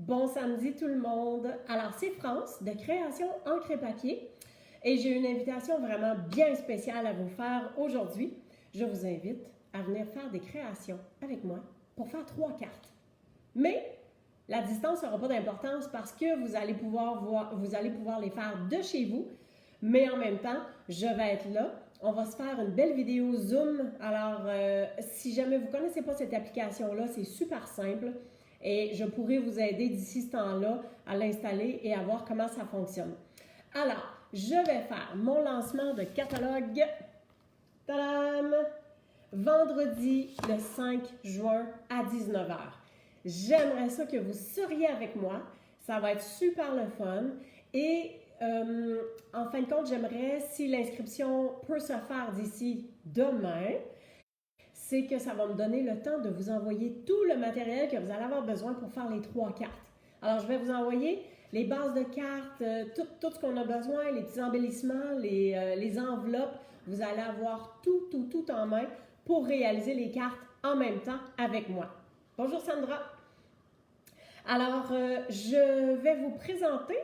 Bon samedi tout le monde. Alors c'est France de Création Encre et Papier et j'ai une invitation vraiment bien spéciale à vous faire aujourd'hui. Je vous invite à venir faire des créations avec moi pour faire 3 cartes. Mais la distance n'aura pas d'importance parce que vous allez pouvoir les faire de chez vous, mais en même temps, je vais être là. On va se faire une belle vidéo Zoom. Alors, si jamais vous ne connaissez pas cette application-là, c'est super simple. Et je pourrai vous aider d'ici ce temps-là à l'installer et à voir comment ça fonctionne. Alors, je vais faire mon lancement de catalogue. Tadam! Vendredi le 5 juin à 19h. J'aimerais ça que vous seriez avec moi. Ça va être super le fun. Et en fin de compte, j'aimerais, si l'inscription peut se faire d'ici demain, c'est que ça va me donner le temps de vous envoyer tout le matériel que vous allez avoir besoin pour faire les 3 cartes. Alors, je vais vous envoyer les bases de cartes, tout ce qu'on a besoin, les petits embellissements, les enveloppes. Vous allez avoir tout en main pour réaliser les cartes en même temps avec moi. Bonjour Sandra. Alors, je vais vous présenter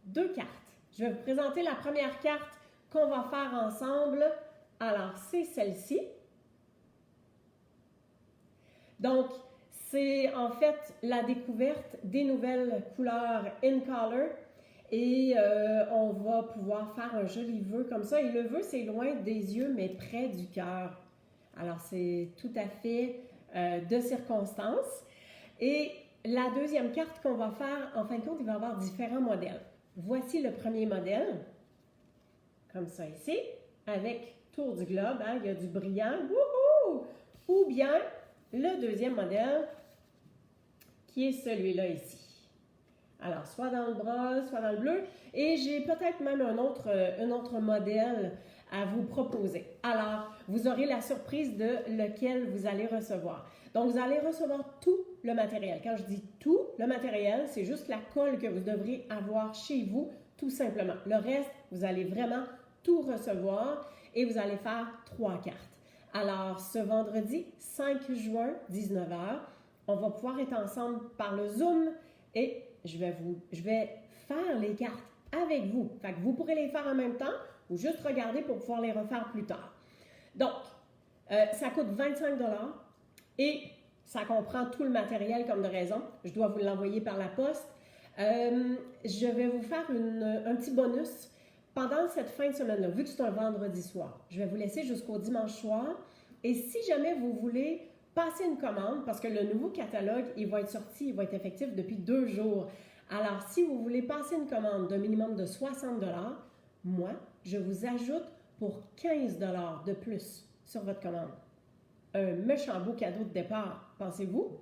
2 cartes. Je vais vous présenter la première carte qu'on va faire ensemble. Alors, c'est celle-ci. Donc, c'est en fait la découverte des nouvelles couleurs in color et on va pouvoir faire un joli vœu comme ça. Et le vœu, c'est loin des yeux, mais près du cœur. Alors, c'est tout à fait de circonstance. Et la deuxième carte qu'on va faire, en fin de compte, il va y avoir différents modèles. Voici le premier modèle, comme ça ici, avec tour du globe, hein, il y a du brillant, wouhou! Ou bien le deuxième modèle, qui est celui-là ici. Alors, soit dans le bras, soit dans le bleu, et j'ai peut-être même un autre modèle à vous proposer. Alors, vous aurez la surprise de lequel vous allez recevoir. Donc, vous allez recevoir tout le matériel. Quand je dis tout le matériel, c'est juste la colle que vous devrez avoir chez vous, tout simplement. Le reste, vous allez vraiment tout recevoir et vous allez faire 3 cartes. Alors, ce vendredi 5 juin, 19h, on va pouvoir être ensemble par le Zoom et je vais faire les cartes avec vous. Fait que vous pourrez les faire en même temps ou juste regarder pour pouvoir les refaire plus tard. Donc, ça coûte 25$ et ça comprend tout le matériel comme de raison. Je dois vous l'envoyer par la poste. Je vais vous faire un petit bonus pendant cette fin de semaine-là, vu que c'est un vendredi soir. Je vais vous laisser jusqu'au dimanche soir. Et si jamais vous voulez passer une commande, parce que le nouveau catalogue, il va être sorti, il va être effectif depuis 2 jours. Alors, si vous voulez passer une commande d'un minimum de 60$, moi, je vous ajoute pour 15$ de plus sur votre commande. Un méchant beau cadeau de départ, pensez-vous?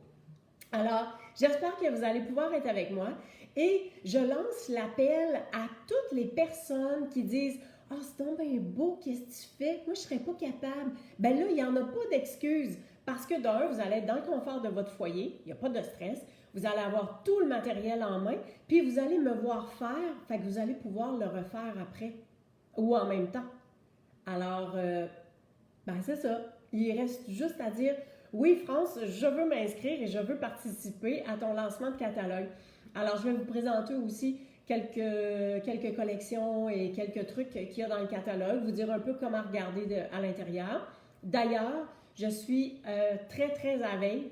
Alors, j'espère que vous allez pouvoir être avec moi et je lance l'appel à toutes les personnes qui disent « Ah, oh, c'est donc bien beau, qu'est-ce que tu fais? Moi, je ne serais pas capable. » Bien là, il n'y en a pas d'excuses parce que d'un, vous allez être dans le confort de votre foyer, il n'y a pas de stress, vous allez avoir tout le matériel en main, puis vous allez me voir faire, fait que vous allez pouvoir le refaire après ou en même temps. Alors, ben c'est ça. Il reste juste à dire « Oui, France, je veux m'inscrire et je veux participer à ton lancement de catalogue. » Alors, je vais vous présenter aussi quelques collections et quelques trucs qu'il y a dans le catalogue, vous dire un peu comment regarder à l'intérieur. D'ailleurs, je suis très à veille.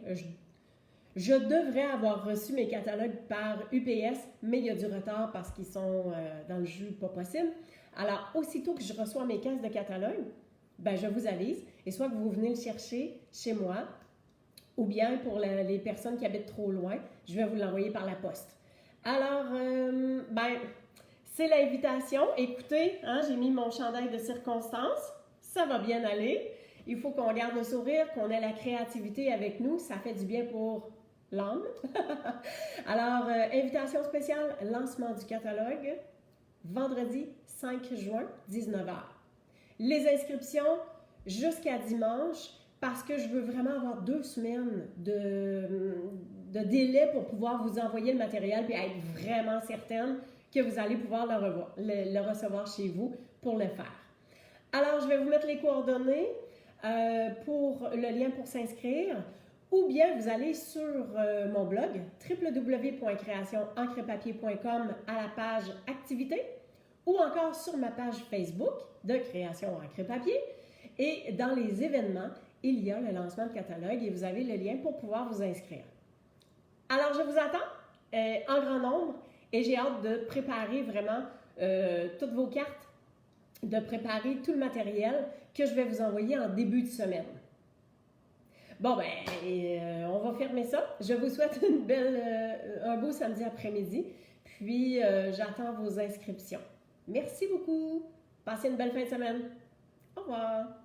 Je devrais avoir reçu mes catalogues par UPS, mais il y a du retard parce qu'ils sont dans le jus pas possible. Alors, aussitôt que je reçois mes caisses de catalogue, ben, je vous avise, et soit que vous venez le chercher chez moi, ou bien pour les personnes qui habitent trop loin, je vais vous l'envoyer par la poste. Alors, ben, c'est l'invitation. Écoutez, hein, j'ai mis mon chandail de circonstance, ça va bien aller. Il faut qu'on garde le sourire, qu'on ait la créativité avec nous, ça fait du bien pour l'âme. Alors, invitation spéciale, lancement du catalogue, vendredi 5 juin, 19h. Les inscriptions jusqu'à dimanche parce que je veux vraiment avoir 2 semaines de délai pour pouvoir vous envoyer le matériel et être vraiment certaine que vous allez pouvoir le recevoir chez vous pour le faire. Alors, je vais vous mettre les coordonnées pour le lien pour s'inscrire ou bien vous allez sur mon blog www.créationencrepapier.com à la page activités ou encore sur ma page Facebook de Création Encre Papier. Et dans les événements, il y a le lancement de catalogue et vous avez le lien pour pouvoir vous inscrire. Alors, je vous attends en grand nombre et j'ai hâte de préparer vraiment toutes vos cartes, de préparer tout le matériel que je vais vous envoyer en début de semaine. Bon, on va fermer ça. Je vous souhaite un beau samedi après-midi. Puis, j'attends vos inscriptions. Merci beaucoup. Passez une belle fin de semaine. Au revoir.